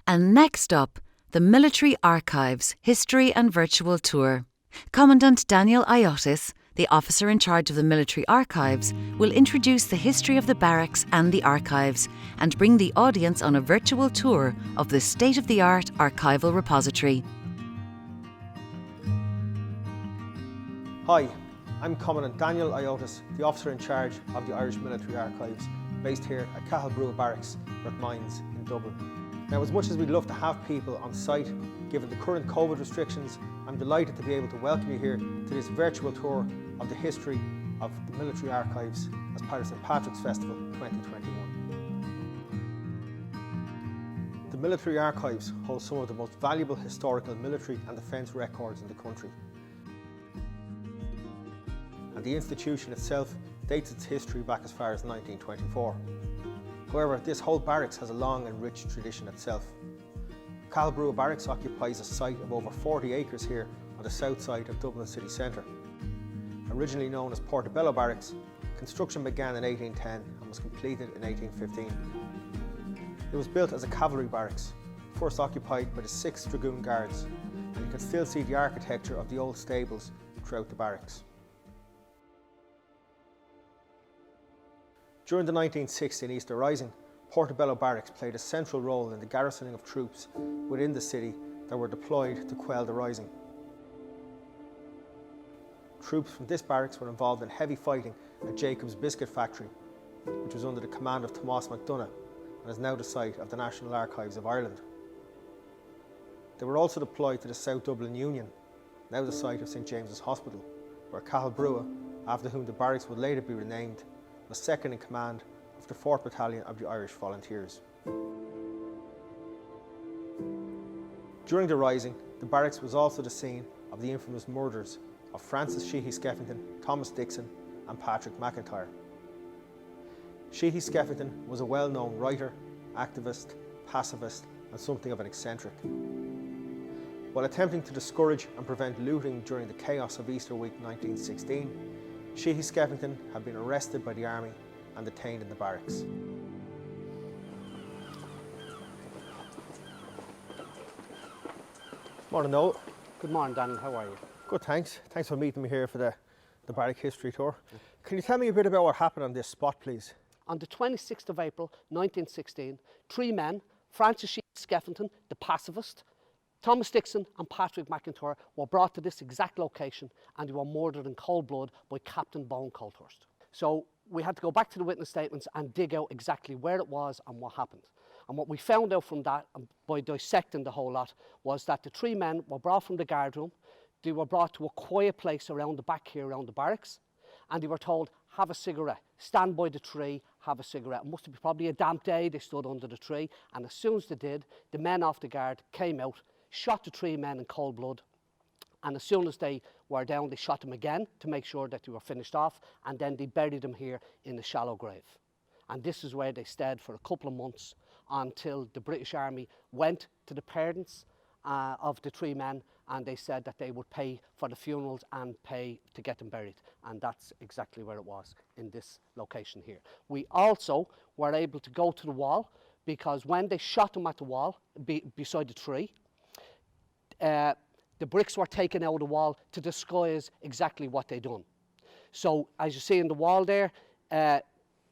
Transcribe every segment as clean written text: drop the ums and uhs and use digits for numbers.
And next up, the Military Archives History and Virtual Tour. Commandant Daniel Ayiotis, the officer in charge of the Military Archives, will introduce the history of the barracks and the archives and bring the audience on a virtual tour of the state-of-the-art archival repository. Hi, I'm Commandant Daniel Ayiotis, the officer in charge of the Irish Military Archives, based here at Cathal Brugha Barracks, Mines in Dublin. Now, as much as we'd love to have people on site, given the current COVID restrictions, I'm delighted to be able to welcome you here to this virtual tour of the history of the Military Archives as part of St Patrick's Festival 2021. The Military Archives hold some of the most valuable historical military and defence records in the country. And the institution itself dates its history back as far as 1924. However, this whole barracks has a long and rich tradition itself. Cathal Brugha Barracks occupies a site of over 40 acres here on the south side of Dublin city centre. Originally known as Portobello Barracks, construction began in 1810 and was completed in 1815. It was built as a cavalry barracks, first occupied by the 6th Dragoon Guards, and you can still see the architecture of the old stables throughout the barracks. During the 1916 Easter Rising, Portobello Barracks played a central role in the garrisoning of troops within the city that were deployed to quell the rising. Troops from this barracks were involved in heavy fighting at Jacob's Biscuit Factory, which was under the command of Tomás MacDonagh and is now the site of the National Archives of Ireland. They were also deployed to the South Dublin Union, now the site of St James's Hospital, where Cathal Brugha, after whom the barracks would later be renamed, was second in command of the 4th Battalion of the Irish Volunteers. During the Rising, the barracks was also the scene of the infamous murders of Francis Sheehy Skeffington, Thomas Dixon and Patrick McIntyre. Sheehy Skeffington was a well-known writer, activist, pacifist and something of an eccentric. While attempting to discourage and prevent looting during the chaos of Easter week 1916, Sheehy Skeffington had been arrested by the army and detained in the barracks. Morning, Noel. Good morning, Daniel. How are you? Good, thanks. Thanks for meeting me here for the barrack history tour. Can you tell me a bit about what happened on this spot, please? On the 26th of April 1916, 3 men, Francis Sheehy Skeffington, the pacifist, Thomas Dixon and Patrick McIntyre were brought to this exact location and they were murdered in cold blood by Captain Bone Colthurst. So we had to go back to the witness statements and dig out exactly where it was and what happened. And what we found out from that, by dissecting the whole lot, was that the 3 men were brought from the guard room, they were brought to a quiet place around the back here, around the barracks, and they were told, have a cigarette, stand by the tree, have a cigarette. It must have been probably a damp day, they stood under the tree, and as soon as they did, the men off the guard came out, shot the 3 men in cold blood, and as soon as they were down, they shot them again to make sure that they were finished off, and then they buried them here in a shallow grave. And this is where they stayed for a couple of months until the British Army went to the parents of the 3 men, and they said that they would pay for the funerals and pay to get them buried. And that's exactly where it was, in this location here. We also were able to go to the wall, because when they shot them at the wall, beside the tree, the bricks were taken out of the wall to disguise exactly what they'd done. So as you see in the wall there,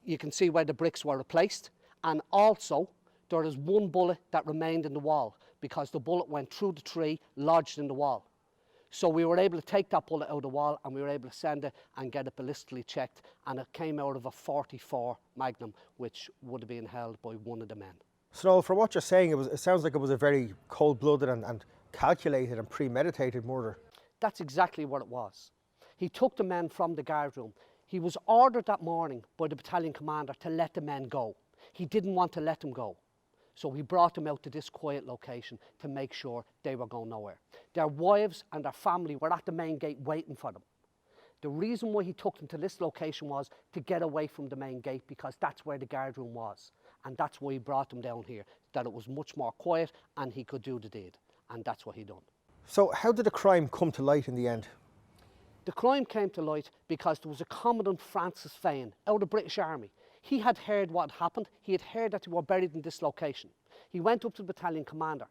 you can see where the bricks were replaced, and also there is 1 bullet that remained in the wall because the bullet went through the tree, lodged in the wall. So we were able to take that bullet out of the wall and we were able to send it and get it ballistically checked, and it came out of a .44 Magnum, which would have been held by one of the men. So from what you're saying, it sounds like it was a very cold-blooded and calculated and premeditated murder. That's exactly what it was. He took the men from the guard room. He was ordered that morning by the battalion commander to let the men go. He didn't want to let them go. So he brought them out to this quiet location to make sure they were going nowhere. Their wives and their family were at the main gate waiting for them. The reason why he took them to this location was to get away from the main gate, because that's where the guard room was. And that's why he brought them down here, that it was much more quiet and he could do the deed. And that's what he done. So how did the crime come to light in the end? The crime came to light because there was a Commandant Francis Fane out of the British Army. He had heard what had happened. He had heard that they were buried in this location. He went up to the battalion commander.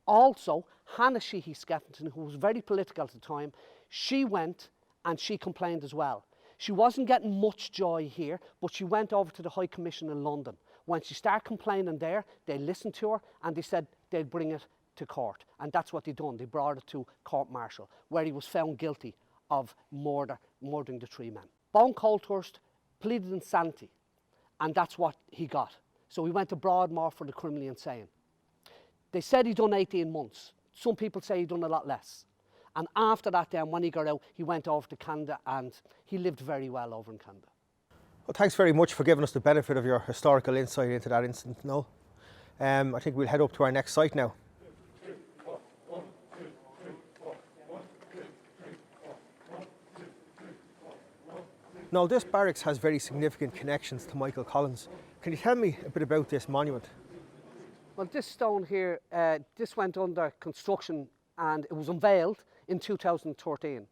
Also, Hannah Sheehy Skeffington, who was very political at the time, she went and she complained as well. She wasn't getting much joy here, but she went over to the High Commission in London. When she started complaining there, they listened to her and they said they'd bring it to court. And that's what they done. They brought it to court-martial, where he was found guilty of murdering the 3 men. Bon Colthurst pleaded insanity, and that's what he got. So he went to Broadmoor for the criminally insane. They said he'd done 18 months. Some people say he'd done a lot less. And after that then, when he got out, he went over to Canada and he lived very well over in Canada. Well, thanks very much for giving us the benefit of your historical insight into that incident, Noel. I think we'll head up to our next site now. Now, this barracks has very significant connections to Michael Collins. Can you tell me a bit about this monument? Well, this stone here, this went under construction and it was unveiled in 2013.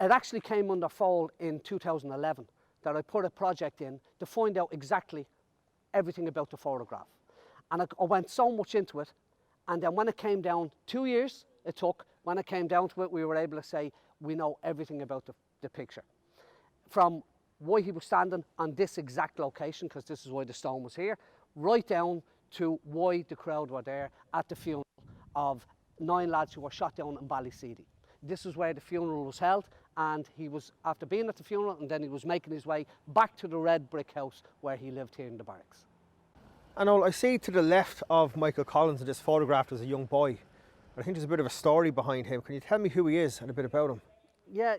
It actually came under fold in 2011 that I put a project in to find out exactly everything about the photograph. And I went so much into it, and then when it came down, 2 years it took, when it came down to it, we were able to say we know everything about the picture. From why he was standing on this exact location, because this is why the stone was here, right down to why the crowd were there at the funeral of 9 lads who were shot down in Ballyseedy. This is where the funeral was held, and he was, after being at the funeral, and then he was making his way back to the red brick house where he lived here in the barracks. And I see to the left of Michael Collins in this photograph as a young boy. I think there's a bit of a story behind him. Can you tell me who he is and a bit about him? Yeah,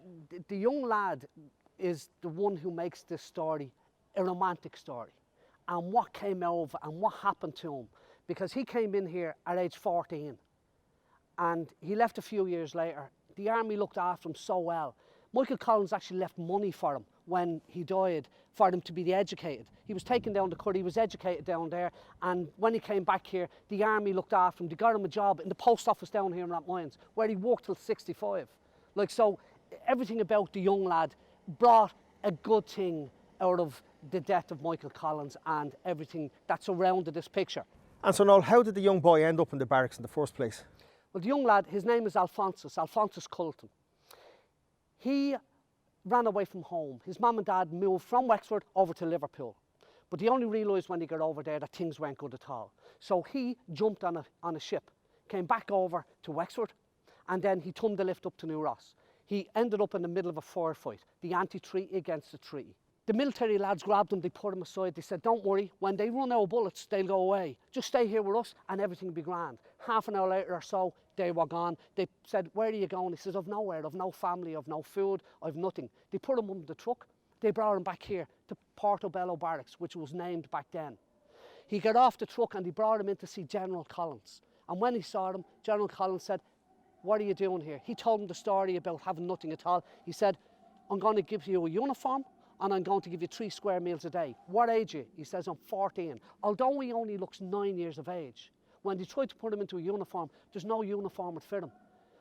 the young lad is the one who makes this story a romantic story. And what came over and what happened to him, because he came in here at age 14 and he left a few years later. The army looked after him so well. Michael Collins actually left money for him when he died, for him to be educated. He was taken down to Curry, he was educated down there, and when he came back here, the army looked after him. They got him a job in the post office down here in Rathmines, where he worked till 65. So everything about the young lad brought a good thing out of the death of Michael Collins and everything that surrounded this picture. And so, Noel, how did the young boy end up in the barracks in the first place? Well, the young lad, his name is Alphonsus Colton. He ran away from home. His mum and dad moved from Wexford over to Liverpool. But he only realised when he got over there that things weren't good at all. So he jumped on a ship, came back over to Wexford, and then he tumbed the lift up to New Ross. He ended up in the middle of a firefight, the anti-treaty against the treaty. The military lads grabbed him, they put him aside, they said, don't worry, when they run out of bullets, they'll go away. Just stay here with us and everything will be grand. Half an hour later or so, they were gone. They said, where are you going? He says, I've nowhere, I've no family, I've no food, I've nothing. They put him under the truck, they brought him back here to Portobello Barracks, which was named back then. He got off the truck and they brought him in to see General Collins. And when he saw him, General Collins said, what are you doing here? He told him the story about having nothing at all. He said, I'm going to give you a uniform and I'm going to give you 3 square meals a day. What age are you? He says, I'm 14. Although he only looks 9 years of age, when they tried to put him into a uniform, there's no uniform that fit him.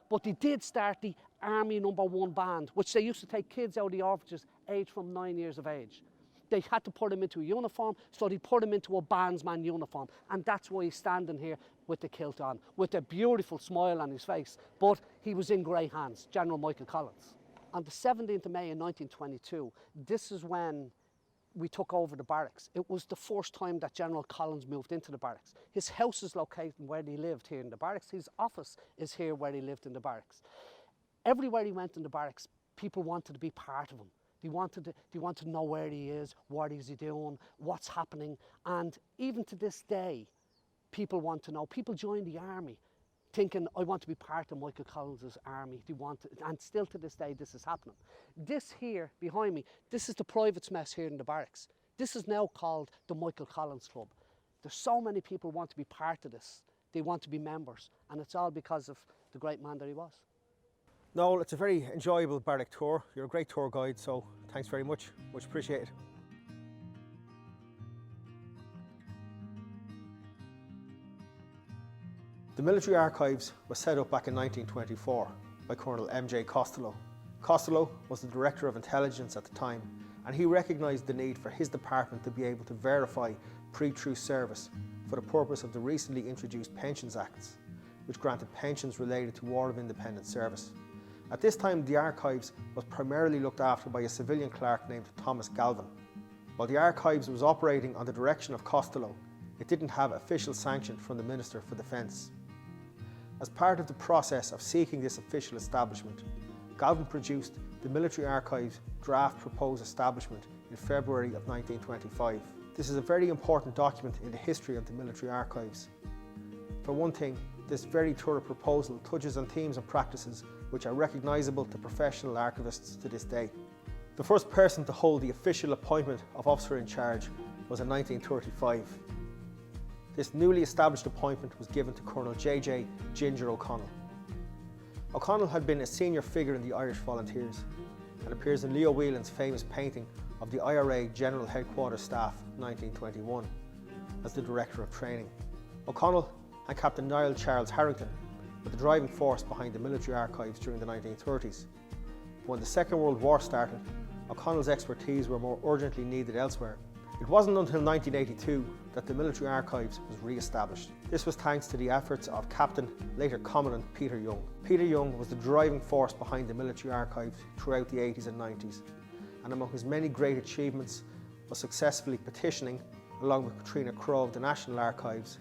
But they did start the Army No. 1 band, which they used to take kids out of the orphanages aged from 9 years of age. They had to put him into a uniform, so they put him into a bandsman uniform. And that's why he's standing here with the kilt on, with a beautiful smile on his face. But he was in grey hands, General Michael Collins. On the 17th of May in 1922, this is when we took over the barracks. It was the first time that General Collins moved into the barracks. His house is located where he lived here in the barracks. His office is here where he lived in the barracks. Everywhere he went in the barracks, people wanted to be part of him. They wanted to know where he is, what is he doing, what's happening. And even to this day, people want to know. People join the army thinking, I want to be part of Michael Collins' army. And still to this day, this is happening. This here, behind me, this is the privates' mess here in the barracks. This is now called the Michael Collins Club. There's so many people who want to be part of this. They want to be members. And it's all because of the great man that he was. Noel, it's a very enjoyable barrack tour. You're a great tour guide, so thanks very much. Much appreciated. The military archives was set up back in 1924 by Colonel M.J. Costello. Costello was the Director of Intelligence at the time, and he recognised the need for his department to be able to verify pre-truce service for the purpose of the recently introduced Pensions Acts, which granted pensions related to War of Independence service. At this time, the archives was primarily looked after by a civilian clerk named Thomas Galvin. While the archives was operating on the direction of Costello, it didn't have official sanction from the Minister for Defence. As part of the process of seeking this official establishment, Galvin produced the Military Archives draft proposed establishment in February of 1925. This is a very important document in the history of the military archives. For one thing, this very thorough proposal touches on themes and practices which are recognisable to professional archivists to this day. The first person to hold the official appointment of officer in charge was in 1935. This newly established appointment was given to Colonel J.J. Ginger O'Connell. O'Connell had been a senior figure in the Irish Volunteers and appears in Leo Whelan's famous painting of the IRA General Headquarters Staff 1921 as the Director of Training. O'Connell and Captain Niall Charles Harrington were the driving force behind the military archives during the 1930s. When the Second World War started, O'Connell's expertise were more urgently needed elsewhere. It wasn't until 1982 that the military archives was re-established. This was thanks to the efforts of Captain, later Commandant Peter Young. Peter Young was the driving force behind the military archives throughout the 80s and 90s, and among his many great achievements was successfully petitioning, along with Katrina Crowe of the National Archives,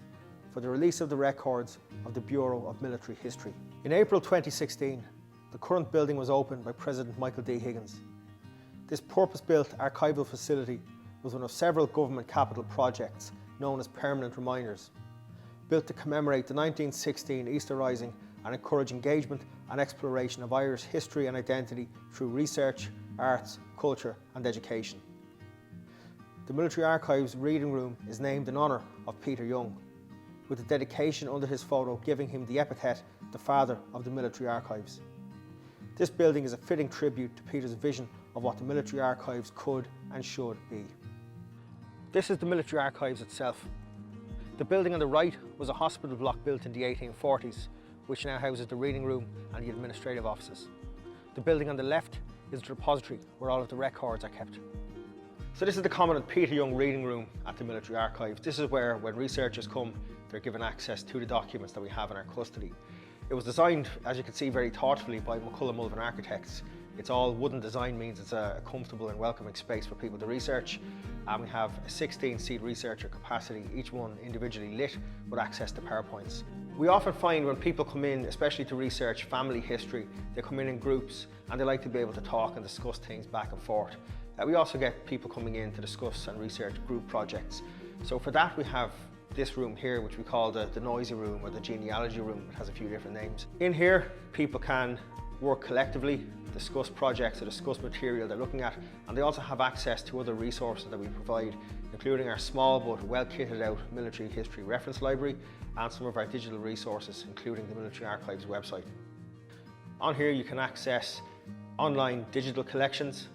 for the release of the records of the Bureau of Military History. In April 2016, the current building was opened by President Michael D. Higgins. This purpose-built archival facility was one of several government capital projects known as permanent reminders, built to commemorate the 1916 Easter Rising and encourage engagement and exploration of Irish history and identity through research, arts, culture and education. The Military Archives Reading Room is named in honour of Peter Young, with a dedication under his photo giving him the epithet the Father of the Military Archives. This building is a fitting tribute to Peter's vision of what the military archives could and should be. This is the military archives itself. The building on the right was a hospital block built in the 1840s, which now houses the reading room and the administrative offices. The building on the left is the repository, where all of the records are kept. So this is the Commandant Peter Young reading room at the military archives. This is where, when researchers come, they're given access to the documents that we have in our custody. It was designed, as you can see, very thoughtfully by McCullough Mulvin Architects. It's all wooden design, means it's a comfortable and welcoming space for people to research. And we have a 16-seat researcher capacity, each one individually lit with access to PowerPoints. We often find when people come in, especially to research family history, they come in groups and they like to be able to talk and discuss things back and forth. We also get people coming in to discuss and research group projects. So for that we have this room here, which we call the noisy room or the genealogy room. It has a few different names. In here, people can work collectively, discuss projects or discuss material they're looking at, and they also have access to other resources that we provide, including our small but well kitted out military history reference library and some of our digital resources, including the Military Archives website. On here you can access online digital collections,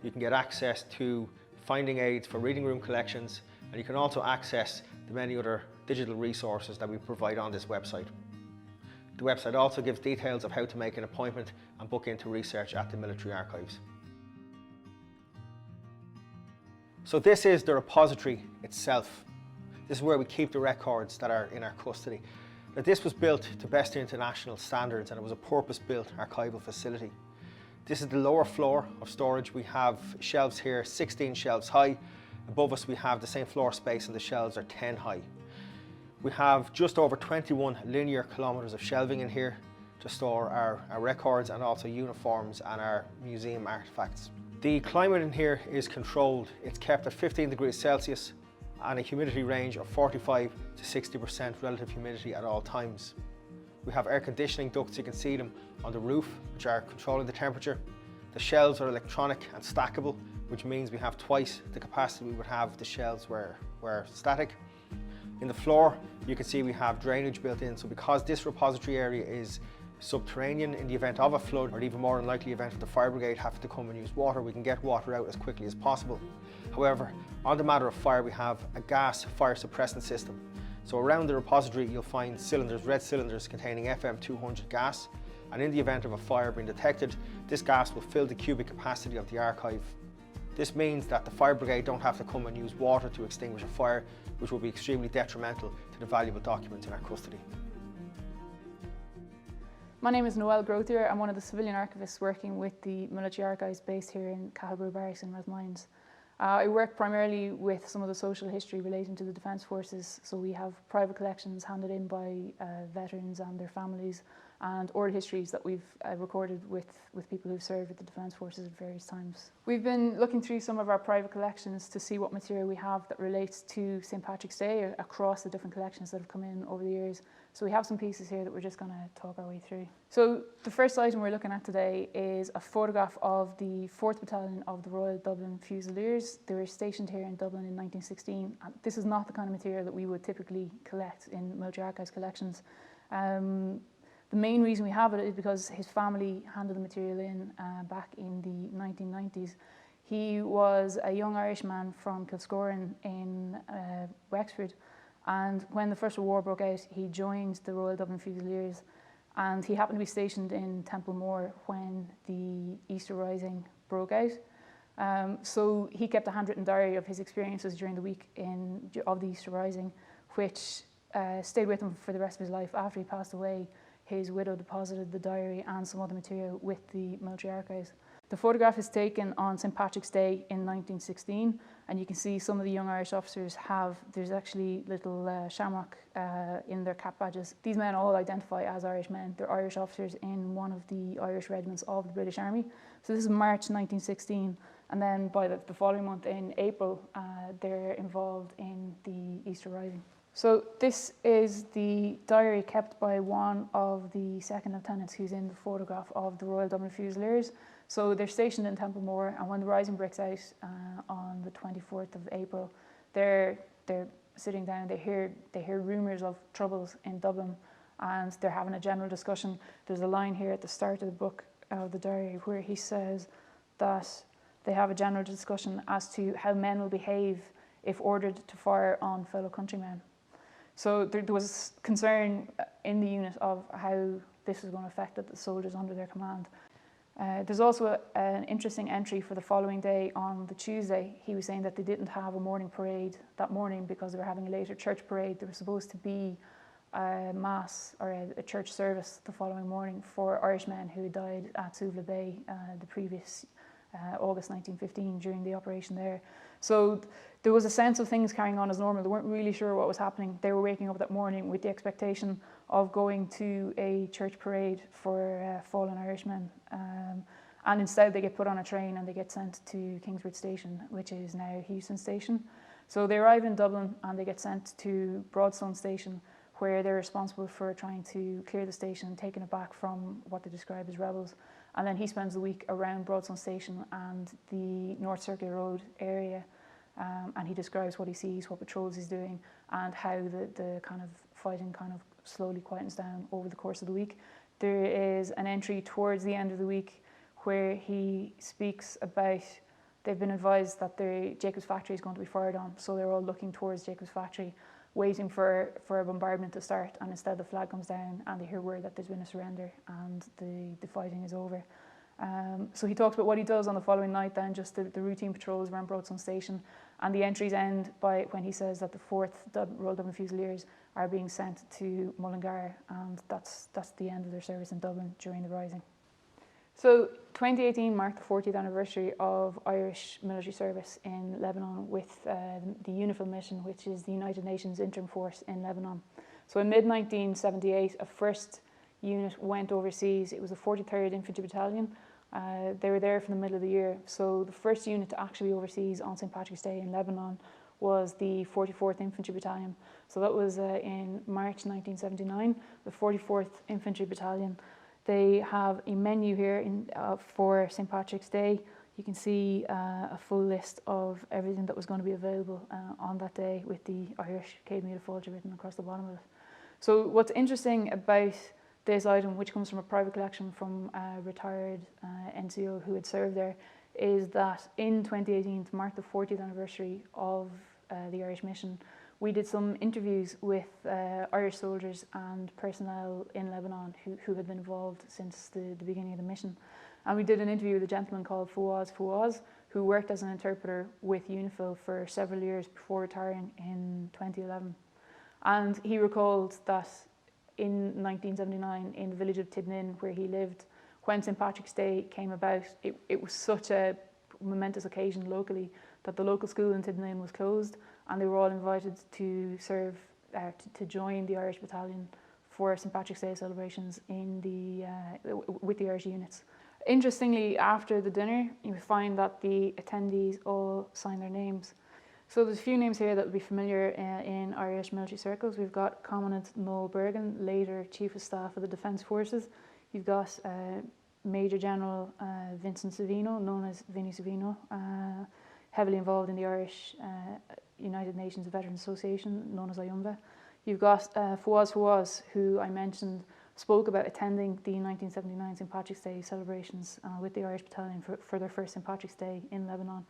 you can get access to finding aids for reading room collections, and you can also access the many other digital resources that we provide on this website. The website also gives details of how to make an appointment and book into research at the military archives. So this is the repository itself. This is where we keep the records that are in our custody. Now, this was built to best international standards, and it was a purpose-built archival facility. This is the lower floor of storage. We have shelves here, 16 shelves high. Above us we have the same floor space and the shelves are 10 high. We have just over 21 linear kilometres of shelving in here to store our records and also uniforms and our museum artefacts. The climate in here is controlled. It's kept at 15 degrees Celsius and a humidity range of 45 to 60% relative humidity at all times. We have air conditioning ducts, you can see them on the roof, which are controlling the temperature. The shelves are electronic and stackable, which means we have twice the capacity we would have if the shelves were static. In the floor, you can see we have drainage built in, so because this repository area is subterranean, in the event of a flood, or even more unlikely event of the fire brigade having to come and use water, we can get water out as quickly as possible. However, on the matter of fire, we have a gas fire suppressant system. So around the repository, you'll find cylinders, red cylinders containing FM200 gas, and in the event of a fire being detected, this gas will fill the cubic capacity of the archive. This means that the fire brigade don't have to come and use water to extinguish a fire, which will be extremely detrimental to the valuable documents in our custody. My name is Noelle Grothier. I'm one of the civilian archivists working with the military archives based here in Cathal Barracks in Rathmines. I work primarily with some of the social history relating to the Defence Forces, so we have private collections handed in by veterans and their families, and oral histories that we've recorded with people who've served with the Defence Forces at various times. We've been looking through some of our private collections to see what material we have that relates to St. Patrick's Day across the different collections that have come in over the years. So we have some pieces here that we're just going to talk our way through. So the first item we're looking at today is a photograph of the 4th Battalion of the Royal Dublin Fusiliers. They were stationed here in Dublin in 1916. This is not the kind of material that we would typically collect in military archives collections. The main reason we have it is because his family handed the material in back in the 1990s. He was a young Irishman from Kilscoran in Wexford, and when the First World War broke out, he joined the Royal Dublin Fusiliers, and he happened to be stationed in Templemore when the Easter Rising broke out. So he kept a handwritten diary of his experiences during the week of the Easter Rising, which stayed with him for the rest of his life. After he passed away, his widow deposited the diary and some other material with the military archives. The photograph is taken on St. Patrick's Day in 1916, and you can see some of the young Irish officers there's actually little shamrock in their cap badges. These men all identify as Irish men. They're Irish officers in one of the Irish regiments of the British Army. So this is March 1916, and then by the following month in April, they're involved in the Easter Rising. So this is the diary kept by one of the second lieutenants who's in the photograph of the Royal Dublin Fusiliers. So they're stationed in Templemore, and when the Rising breaks out on the 24th of April, they're sitting down, they hear rumours of troubles in Dublin, and they're having a general discussion. There's a line here at the start of the book of the diary where he says that they have a general discussion as to how men will behave if ordered to fire on fellow countrymen. So there was concern in the unit of how this was going to affect the soldiers under their command. There's also an interesting entry for the following day on the Tuesday. He was saying that they didn't have a morning parade that morning because they were having a later church parade. There was supposed to be a mass or a church service the following morning for Irishmen who had died at Suvla Bay the previous August 1915 during the operation there. So there was a sense of things carrying on as normal. They weren't really sure what was happening. They were waking up that morning with the expectation of going to a church parade for fallen Irishmen. And instead they get put on a train and they get sent to Kingsbridge Station, which is now Houston Station. So they arrive in Dublin and they get sent to Broadstone Station, where they're responsible for trying to clear the station and taking it back from what they describe as rebels. And then he spends the week around Broadstone Station and the North Circular Road area, and he describes what he sees, what patrols he's doing, and how the kind of fighting kind of slowly quietens down over the course of the week. There is an entry towards the end of the week where he speaks about they've been advised that Jacob's Factory is going to be fired on, so they're all looking towards Jacob's Factory, waiting for a bombardment to start, and instead the flag comes down and they hear word that there's been a surrender and the fighting is over. So he talks about what he does on the following night then, just the routine patrols around Broadstone Station, and the entries end by when he says that the 4th Royal Dublin Fusiliers are being sent to Mullingar, and that's the end of their service in Dublin during the Rising. So 2018 marked the 40th anniversary of Irish military service in Lebanon with the UNIFIL mission, which is the United Nations Interim Force in Lebanon. So in mid-1978, a first unit went overseas. It was the 43rd Infantry Battalion. They were there from the middle of the year. So the first unit to actually be overseas on St. Patrick's Day in Lebanon was the 44th Infantry Battalion. So that was in March 1979, the 44th Infantry Battalion. They have a menu here for St. Patrick's Day. You can see a full list of everything that was going to be available on that day with the Irish Céad Míle Fáilte written across the bottom of it. So what's interesting about this item, which comes from a private collection from a retired NCO who had served there, is that in 2018, to mark the 40th anniversary of the Irish mission, we did some interviews with Irish soldiers and personnel in Lebanon who had been involved since the beginning of the mission. And we did an interview with a gentleman called Fouaz, who worked as an interpreter with UNIFIL for several years before retiring in 2011. And he recalled that in 1979, in the village of Tidnin, where he lived, when St. Patrick's Day came about, it was such a momentous occasion locally that the local school in Tidnin was closed, and they were all invited to serve, to join the Irish battalion for St. Patrick's Day celebrations with the Irish units. Interestingly, after the dinner, you find that the attendees all sign their names. So there's a few names here that will be familiar in Irish military circles. We've got Commandant Noel Bergen, later Chief of Staff of the Defence Forces. You've got Major General Vincent Savino, known as Vinnie Savino, heavily involved in the Irish United Nations Veterans Association, known as IUMVA. You've got Fawaz, who I mentioned spoke about attending the 1979 St. Patrick's Day celebrations with the Irish Battalion for their first St. Patrick's Day in Lebanon.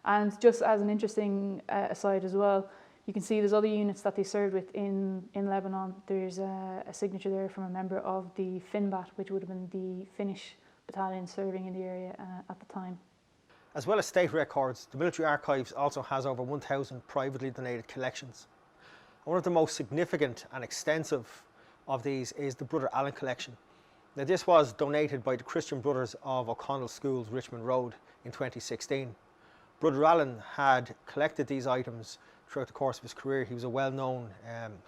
And just as an interesting aside as well, you can see there's other units that they served with in Lebanon. There's a signature there from a member of the Finbat, which would have been the Finnish battalion serving in the area at the time. As well as state records, the Military Archives also has over 1,000 privately donated collections. One of the most significant and extensive of these is the Brother Allen collection. Now, this was donated by the Christian Brothers of O'Connell Schools, Richmond Road, in 2016. Brother Allen had collected these items throughout the course of his career. He was a well-known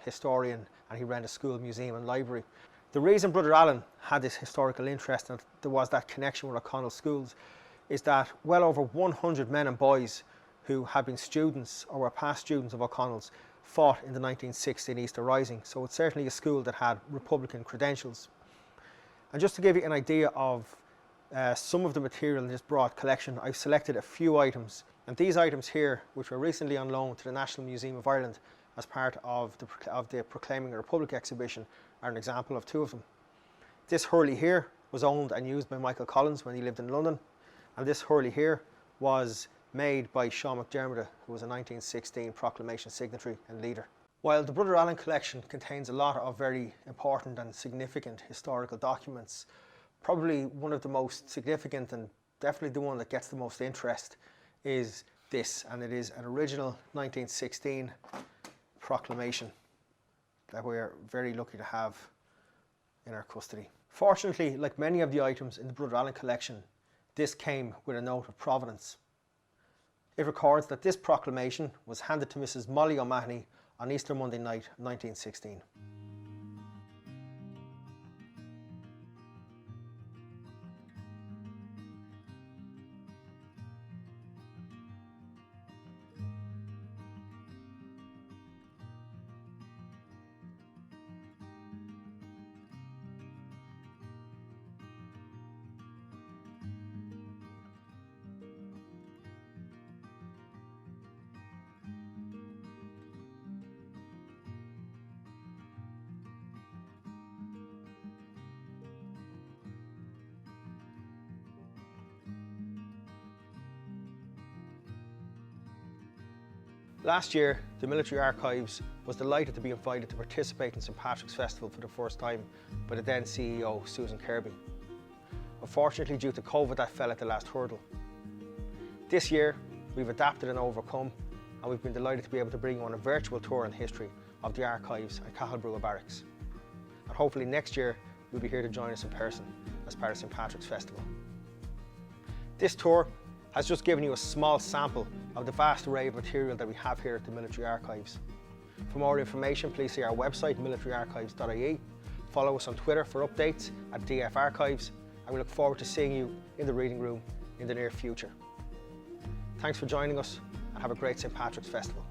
historian, and he ran a school museum and library. The reason Brother Allen had this historical interest and there was that connection with O'Connell Schools is that well over 100 men and boys who had been students or were past students of O'Connell's fought in the 1916 Easter Rising. So it's certainly a school that had Republican credentials. And just to give you an idea of some of the material in this broad collection, I've selected a few items. And these items here, which were recently on loan to the National Museum of Ireland as part of the Proclaiming a Republic exhibition, are an example of two of them. This hurley here was owned and used by Michael Collins when he lived in London. And this hurley here was made by Sean McDermott, who was a 1916 Proclamation signatory and leader. While the Brother Allen collection contains a lot of very important and significant historical documents, probably one of the most significant and definitely the one that gets the most interest is this, and it is an original 1916 Proclamation that we're very lucky to have in our custody. Fortunately, like many of the items in the Brother Allen collection, this came with a note of provenance. It records that this proclamation was handed to Mrs. Molly O'Mahony on Easter Monday night, 1916. Last year, the Military Archives was delighted to be invited to participate in St. Patrick's Festival for the first time by the then CEO, Susan Kirby. Unfortunately, due to COVID, that fell at the last hurdle. This year, we've adapted and overcome, and we've been delighted to be able to bring you on a virtual tour in history of the archives and Cathal Brugha Barracks. And hopefully next year, you'll be here to join us in person as part of St. Patrick's Festival. This tour has just given you a small sample of the vast array of material that we have here at the Military Archives. For more information, please see our website, militaryarchives.ie. Follow us on Twitter for updates at DF Archives, and we look forward to seeing you in the reading room in the near future. Thanks for joining us, and have a great St. Patrick's Festival.